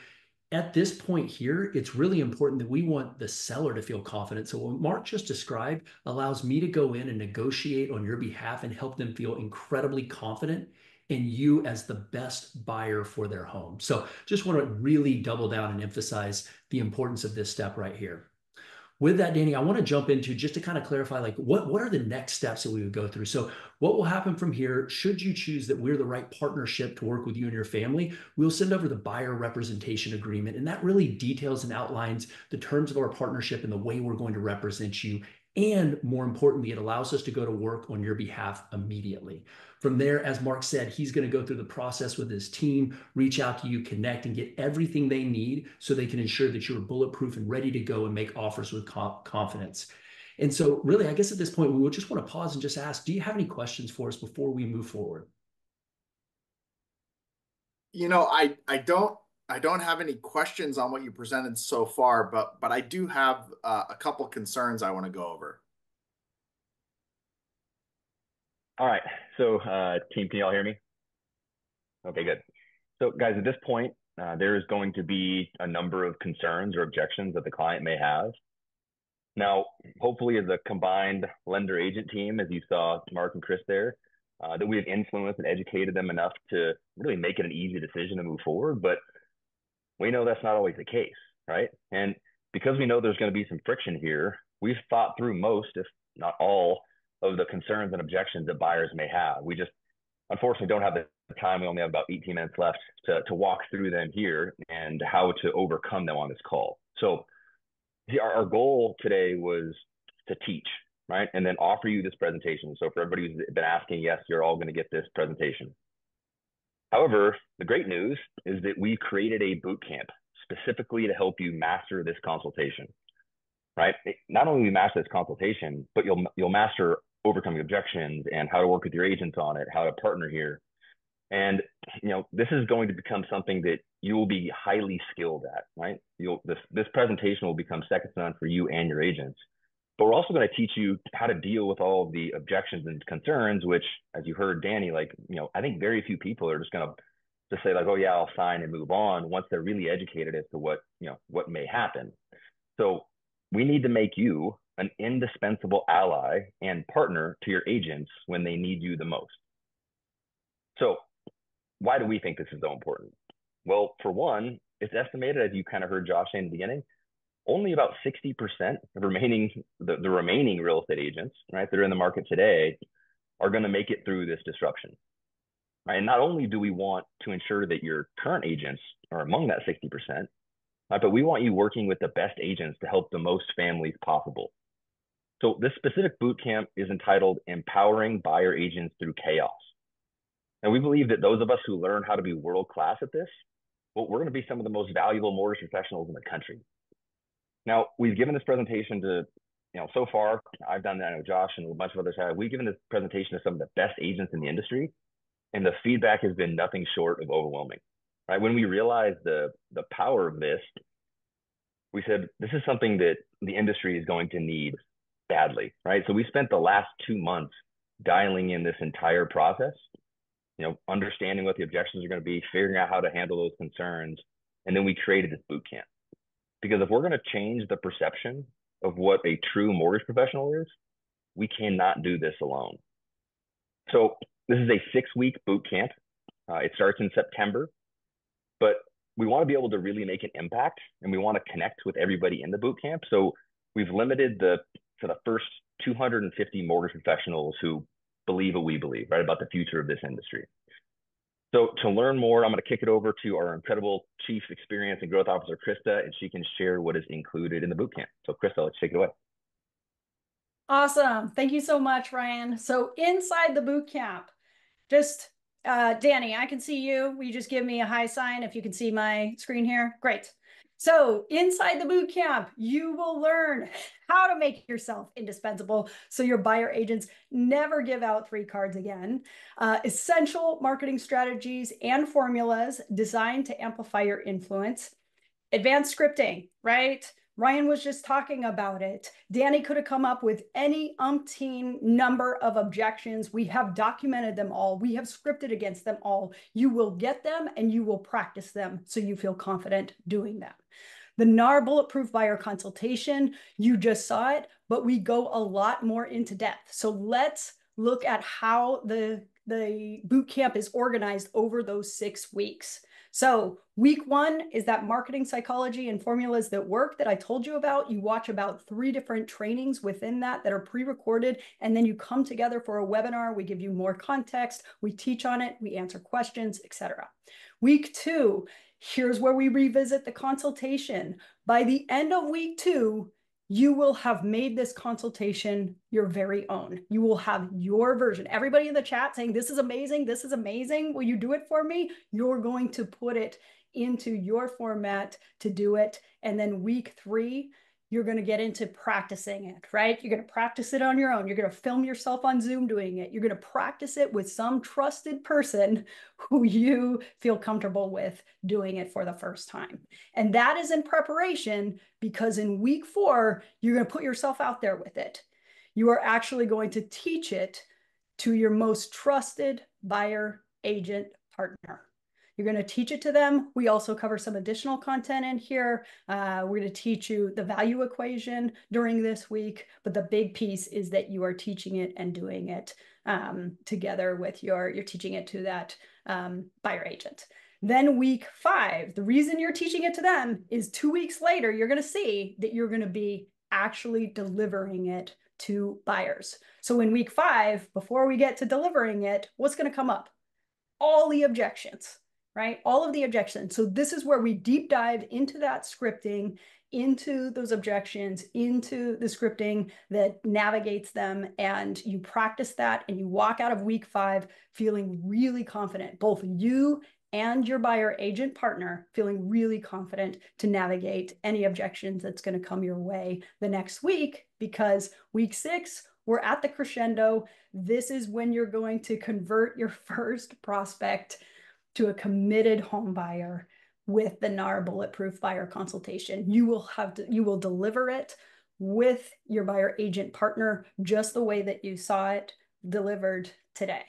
At this point here, it's really important that we want the seller to feel confident. So what Mark just described allows me to go in and negotiate on your behalf and help them feel incredibly confident in you as the best buyer for their home. So just want to really double down and emphasize the importance of this step right here. With that, Danny, I want to jump into just to kind of clarify, like what are the next steps that we would go through? So what will happen from here, should you choose that we're the right partnership to work with you and your family, we'll send over the buyer representation agreement. And that really details and outlines the terms of our partnership and the way we're going to represent you. And more importantly, it allows us to go to work on your behalf immediately. From there, as Mark said, he's going to go through the process with his team, reach out to you, connect, and get everything they need so they can ensure that you're bulletproof and ready to go and make offers with confidence. And so really, I guess at this point, we would just want to pause and just ask, do you have any questions for us before we move forward? You know, I don't have any questions on what you presented so far, but I do have a couple concerns I want to go over. All right. So team, can you all hear me? Okay, good. So guys, at this point, there is going to be a number of concerns or objections that the client may have. Now, hopefully as a combined lender agent team, as you saw Mark and Chris there, that we have influenced and educated them enough to really make it an easy decision to move forward. But we know that's not always the case, right? And because we know there's going to be some friction here, we've thought through most, if not all, of the concerns and objections that buyers may have. We just unfortunately don't have the time. We only have about 18 minutes left to walk through them here and how to overcome them on this call. So our goal today was to teach, right? And then offer you this presentation. So for everybody who's been asking, yes, you're all going to get this presentation. However, the great news is that we created a boot camp specifically to help you master this consultation, right? Not only will you master this consultation, but you'll master overcoming objections and how to work with your agents on it, how to partner here. And, you know, this is going to become something that you will be highly skilled at, right? This presentation will become second to none for you and your agents. But we're also going to teach you how to deal with all of the objections and concerns, which, as you heard Danny, like, you know, I think very few people are just going to just say like, oh yeah, I'll sign and move on once they're really educated as to what may happen. So we need to make you an indispensable ally and partner to your agents when they need you the most. So why do we think this is so important? Well, for one, it's estimated, as you kind of heard Josh say in the beginning, only about 60% of the remaining real estate agents, right, that are in the market today are going to make it through this disruption. Right? And not only do we want to ensure that your current agents are among that 60%, but we want you working with the best agents to help the most families possible. So this specific boot camp is entitled Empowering Buyer Agents Through Chaos. And we believe that those of us who learn how to be world-class at this, well, we're going to be some of the most valuable mortgage professionals in the country. Now, we've given this presentation to, so far, I've done that, I know Josh and a bunch of others have, we've given this presentation to some of the best agents in the industry, and the feedback has been nothing short of overwhelming, right? When we realized the power of this, we said, this is something that the industry is going to need badly, right? So we spent the last 2 months dialing in this entire process, understanding what the objections are going to be, figuring out how to handle those concerns. And then we created this boot camp. Because if we're going to change the perception of what a true mortgage professional is, we cannot do this alone. So this is a 6-week boot camp. It starts in September, but we want to be able to really make an impact, and we want to connect with everybody in the boot camp. So we've limited for the first 250 mortgage professionals who believe what we believe, right, about the future of this industry. So to learn more, I'm going to kick it over to our incredible Chief Experience and Growth Officer, Krista, and she can share what is included in the boot camp. So Krista, let's take it away. Awesome. Thank you so much, Ryan. So inside the boot camp, just Danny, I can see you. Will you just give me a hi sign if you can see my screen here? Great. So inside the boot camp, you will learn how to make yourself indispensable so your buyer agents never give out 3 cards again. Essential marketing strategies and formulas designed to amplify your influence. Advanced scripting, right? Ryan was just talking about it. Danny could have come up with any umpteen number of objections. We have documented them all. We have scripted against them all. You will get them and you will practice them so you feel confident doing them. The NAR Bulletproof Buyer Consultation, you just saw it, but we go a lot more into depth. So let's look at how the boot camp is organized over those 6 weeks. So week 1 is that marketing psychology and formulas that work that I told you about. You watch about 3 different trainings within that are pre-recorded, and then you come together for a webinar. We give you more context, we teach on it, we answer questions, etc. Week 2, here's where we revisit the consultation. By the end of week 2, you will have made this consultation your very own. You will have your version. Everybody in the chat saying, this is amazing, this is amazing. Will you do it for me? You're going to put it into your format to do it. And then week 3, you're going to get into practicing it, right? You're going to practice it on your own. You're going to film yourself on Zoom doing it. You're going to practice it with some trusted person who you feel comfortable with doing it for the first time. And that is in preparation because in week 4, you're going to put yourself out there with it. You are actually going to teach it to your most trusted buyer agent partner. You're going to teach it to them. We also cover some additional content in here. We're going to teach you the value equation during this week, but the big piece is that you are teaching it and doing it together with you're teaching it to that buyer agent. Then week 5, the reason you're teaching it to them is 2 weeks later, you're going to see that you're going to be actually delivering it to buyers. So in week 5, before we get to delivering it, what's going to come up? All the objections. Right? All of the objections. So this is where we deep dive into that scripting, into those objections, into the scripting that navigates them. And you practice that and you walk out of week 5 feeling really confident, both you and your buyer agent partner feeling really confident to navigate any objections that's going to come your way the next week, because week 6, we're at the crescendo. This is when you're going to convert your first prospect to a committed home buyer with the NAR Bulletproof Buyer Consultation. You will deliver it with your buyer agent partner just the way that you saw it delivered today.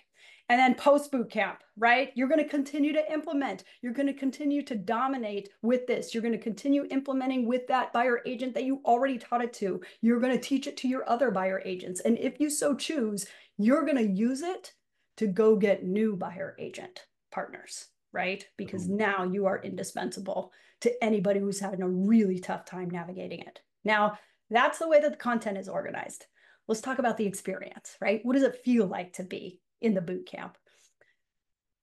And then post boot camp, right? You're going to continue to implement. You're going to continue to dominate with this. You're going to continue implementing with that buyer agent that you already taught it to. You're going to teach it to your other buyer agents. And if you so choose, you're going to use it to go get new buyer agent partners, right? Because now you are indispensable to anybody who's having a really tough time navigating it. Now, that's the way that the content is organized. Let's talk about the experience, right? What does it feel like to be in the boot camp?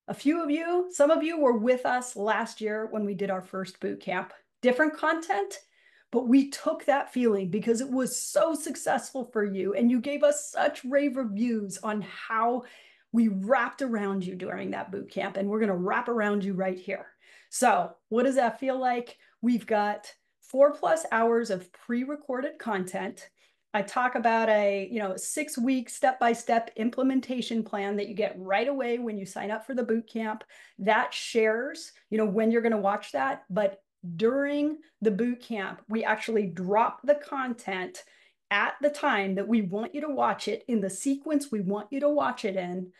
A few of you, some of you were with us last year when we did our first boot camp. Different content, but we took that feeling because it was so successful for you and you gave us such rave reviews on how we wrapped around you during that boot camp, and we're going to wrap around you right here. So what does that feel like? We've got 4+ hours of pre-recorded content. I talk about a 6-week step-by-step implementation plan that you get right away when you sign up for the boot camp. That shares, when you're going to watch that. But during the boot camp, we actually drop the content at the time that we want you to watch it, in the sequence we want you to watch it in,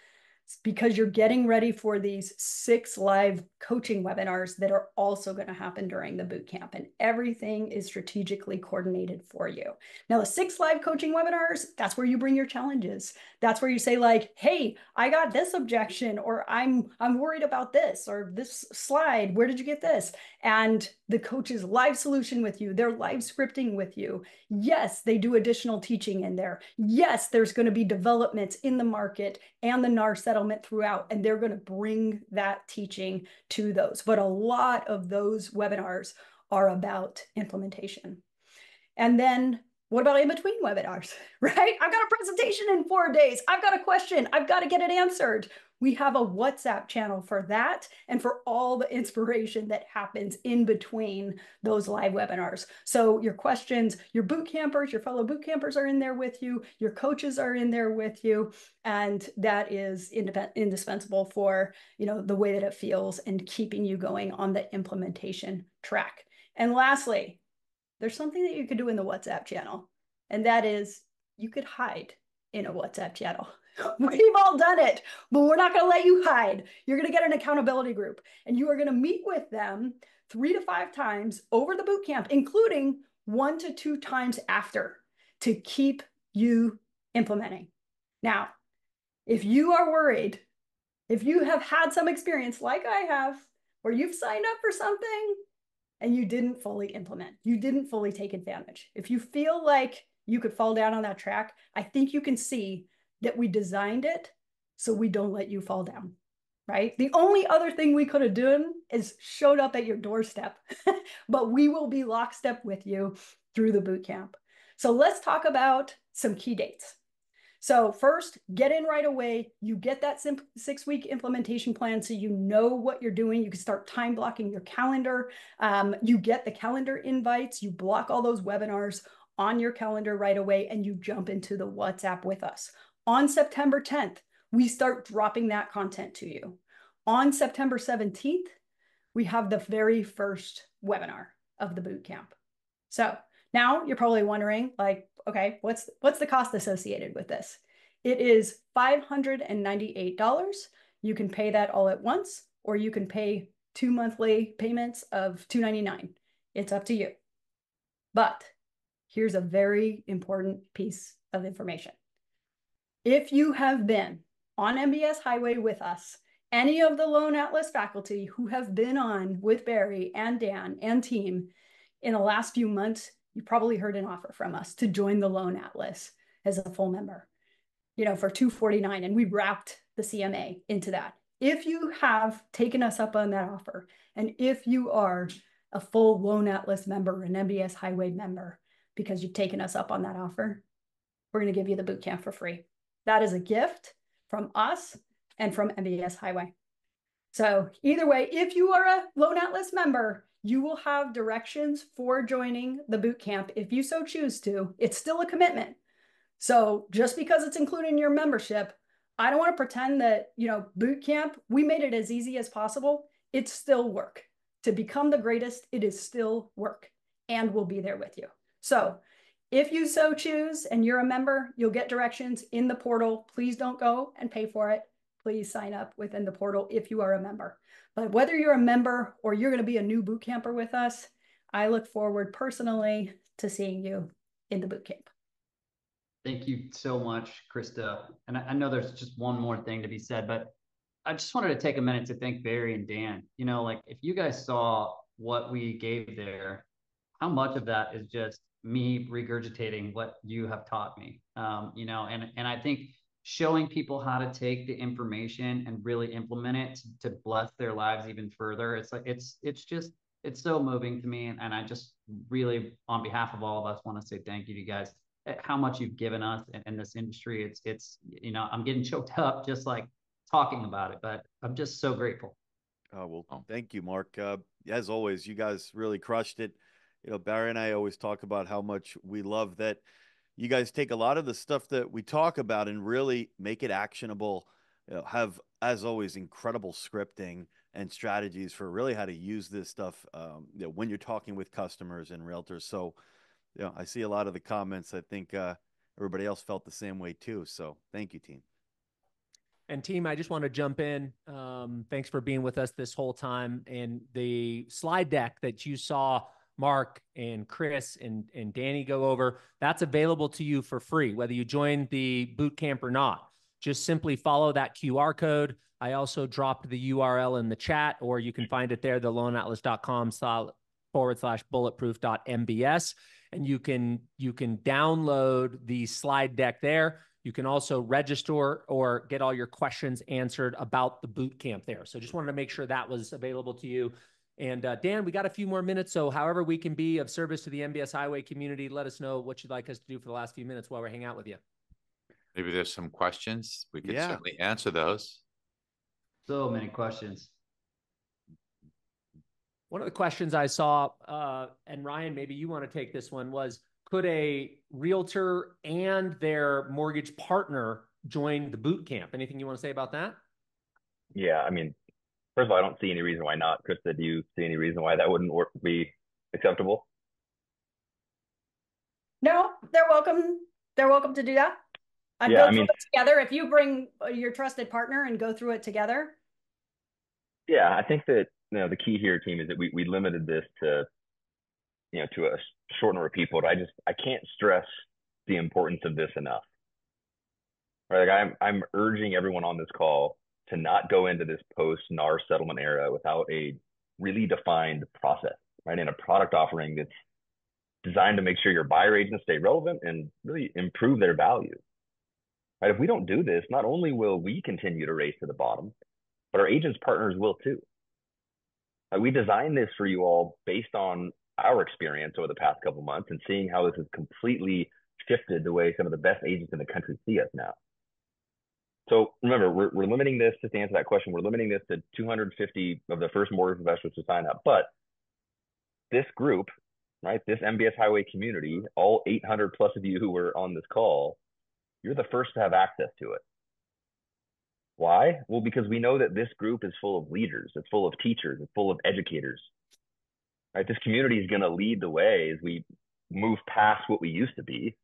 because you're getting ready for these 6 live coaching webinars that are also going to happen during the boot camp, and everything is strategically coordinated for you. Now, the 6 live coaching webinars, that's where you bring your challenges. That's where you say like, hey, I got this objection, or I'm worried about this, or this slide, where did you get this? And the coaches live solution with you. They're live scripting with you. Yes, they do additional teaching in there. Yes, there's going to be developments in the market and the NAR settlement throughout, and they're going to bring that teaching to those. But a lot of those webinars are about implementation. And then what about in between webinars, right? I've got a presentation in 4 days. I've got a question. I've got to get it answered. We have a WhatsApp channel for that and for all the inspiration that happens in between those live webinars. So your questions, your boot campers, your fellow boot campers are in there with you. Your coaches are in there with you. And that is indispensable for, the way that it feels and keeping you going on the implementation track. And lastly, there's something that you could do in the WhatsApp channel, and that is you could hide in a WhatsApp channel. We've all done it, but we're not going to let you hide. You're going to get an accountability group, and you are going to meet with them 3 to 5 times over the boot camp, including 1 to 2 times after, to keep you implementing. Now, if you are worried, if you have had some experience like I have, where you've signed up for something and you didn't fully implement, you didn't fully take advantage, if you feel like you could fall down on that track, I think you can see that we designed it so we don't let you fall down, right? The only other thing we could have done is showed up at your doorstep, but we will be lockstep with you through the boot camp. So let's talk about some key dates. So first, get in right away. You get that 6-week implementation plan so you know what you're doing. You can start time blocking your calendar. You get the calendar invites. You block all those webinars on your calendar right away, and you jump into the WhatsApp with us. On September 10th, we start dropping that content to you. On September 17th, we have the very first webinar of the boot camp. So now you're probably wondering, like, okay, what's the cost associated with this? It is $598. You can pay that all at once, or you can pay 2 monthly payments of $299. It's up to you. But here's a very important piece of information. If you have been on MBS Highway with us, any of the Loan Atlas faculty who have been on with Barry and Dan and team in the last few months, you probably heard an offer from us to join the Loan Atlas as a full member, for $249, and we wrapped the CMA into that. If you have taken us up on that offer, and if you are a full Loan Atlas member, an MBS Highway member, because you've taken us up on that offer, we're going to give you the boot camp for free. That is a gift from us and from MBS Highway. So either way, if you are a Loan Atlas member, you will have directions for joining the boot camp if you so choose to. It's still a commitment. So just because it's included in your membership, I don't want to pretend that, boot camp, we made it as easy as possible. It's still work. To become the greatest, it is still work, and we'll be there with you. So if you so choose and you're a member, you'll get directions in the portal. Please don't go and pay for it. Please sign up within the portal if you are a member. But whether you're a member or you're going to be a new boot camper with us, I look forward personally to seeing you in the boot camp. Thank you so much, Krista. And I know there's just one more thing to be said, but I just wanted to take a minute to thank Barry and Dan. If you guys saw what we gave there, how much of that is just me regurgitating what you have taught me, and I think showing people how to take the information and really implement it to bless their lives even further. It's like, it's so moving to me. And I just really, on behalf of all of us, want to say thank you to you guys, how much you've given us in this industry. It's, I'm getting choked up just like talking about it, but I'm just so grateful. Well, thank you, Mark. As always, you guys really crushed it. Barry and I always talk about how much we love that you guys take a lot of the stuff that we talk about and really make it actionable. Have, as always, incredible scripting and strategies for really how to use this stuff when you're talking with customers and realtors. So Yeah, I see a lot of the comments. I think everybody else felt the same way too. So thank you, team. And team, I just want to jump in. Thanks for being with us this whole time. And the slide deck that you saw Mark and Chris and Danny go over, that's available to you for free, whether you join the boot camp or not. Just simply follow that QR code. I also dropped the URL in the chat, or you can find it there, theloanatlas.com/bulletproof.mbs. And you can download the slide deck there. You can also register or get all your questions answered about the boot camp there. So just wanted to make sure that was available to you. And Dan, we got a few more minutes. So however we can be of service to the MBS Highway community, let us know what you'd like us to do for the last few minutes while we're hanging out with you. Maybe there's some questions. We could certainly answer those. So many questions. One of the questions I saw, and Ryan, maybe you want to take this one, was could a realtor and their mortgage partner join the boot camp? Anything you want to say about that? Yeah, I mean, first of all, I don't see any reason why not. Krista, do you see any reason why that wouldn't be acceptable? No, they're welcome. They're welcome to do that. I'd go through it together. If you bring your trusted partner and go through it together. Yeah, I think that the key here, team, is that we limited this to to a short number of people. But I can't stress the importance of this enough. Right, like I'm urging everyone on this call to not go into this post-NAR settlement era without a really defined process, right, and a product offering that's designed to make sure your buyer agents stay relevant and really improve their value. Right? If we don't do this, not only will we continue to race to the bottom, but our agents partners will too. We designed this for you all based on our experience over the past couple of months and seeing how this has completely shifted the way some of the best agents in the country see us now. So remember, we're limiting this, just to answer that question, we're limiting this to 250 of the first mortgage professionals to sign up. But this group, right, this MBS Highway community, all 800 plus of you who were on this call, you're the first to have access to it. Why? Well, because we know that this group is full of leaders, it's full of teachers, it's full of educators. Right? This community is going to lead the way as we move past what we used to be,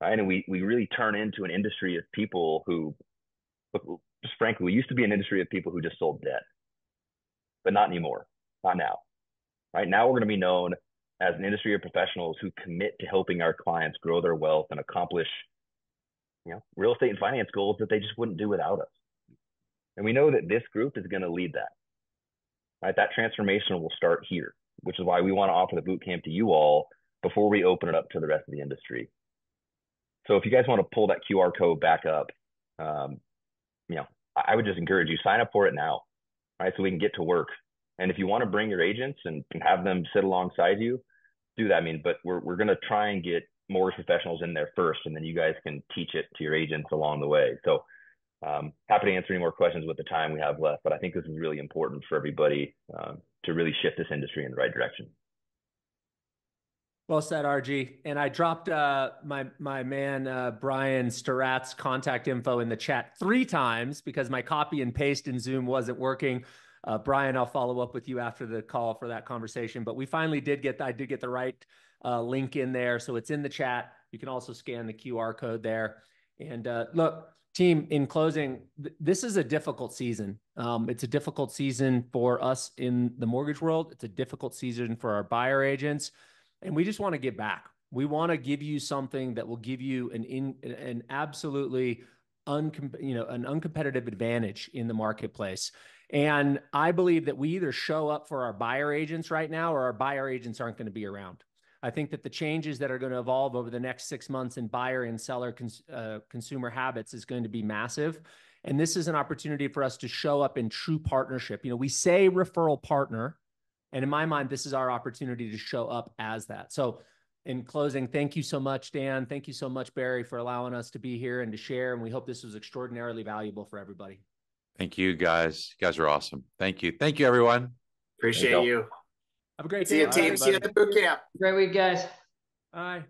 right? And we really turn into an industry of people who, just frankly, we used to be an industry of people who just sold debt, but not anymore, not now. Right? Now we're going to be known as an industry of professionals who commit to helping our clients grow their wealth and accomplish real estate and finance goals that they just wouldn't do without us. And we know that this group is going to lead that. Right? That transformation will start here, which is why we want to offer the boot camp to you all before we open it up to the rest of the industry. So if you guys want to pull that QR code back up, I would just encourage you, sign up for it now, right? So we can get to work. And if you want to bring your agents and have them sit alongside you, do that. But we're going to try and get mortgage professionals in there first, and then you guys can teach it to your agents along the way. So happy to answer any more questions with the time we have left, but I think this is really important for everybody to really shift this industry in the right direction. Well said, RG. And I dropped my man Brian Storat's contact info in the chat 3 times because my copy and paste in Zoom wasn't working. Brian, I'll follow up with you after the call for that conversation. But we finally I did get the right link in there. So it's in the chat. You can also scan the QR code there. And look, team, in closing, this is a difficult season. It's a difficult season for us in the mortgage world. It's a difficult season for our buyer agents. And we just want to give back. We want to give you something that will give you an absolutely an uncompetitive advantage in the marketplace. And I believe that we either show up for our buyer agents right now or our buyer agents aren't going to be around. I think that the changes that are going to evolve over the next 6 months in buyer and seller consumer habits is going to be massive. And this is an opportunity for us to show up in true partnership. We say referral partner, and in my mind, this is our opportunity to show up as that. So in closing, thank you so much, Dan. Thank you so much, Barry, for allowing us to be here and to share. And we hope this was extraordinarily valuable for everybody. Thank you, guys. You guys are awesome. Thank you. Thank you, everyone. Appreciate you. Have a great day. See you, team. See you at the boot camp. Great week, guys. Bye.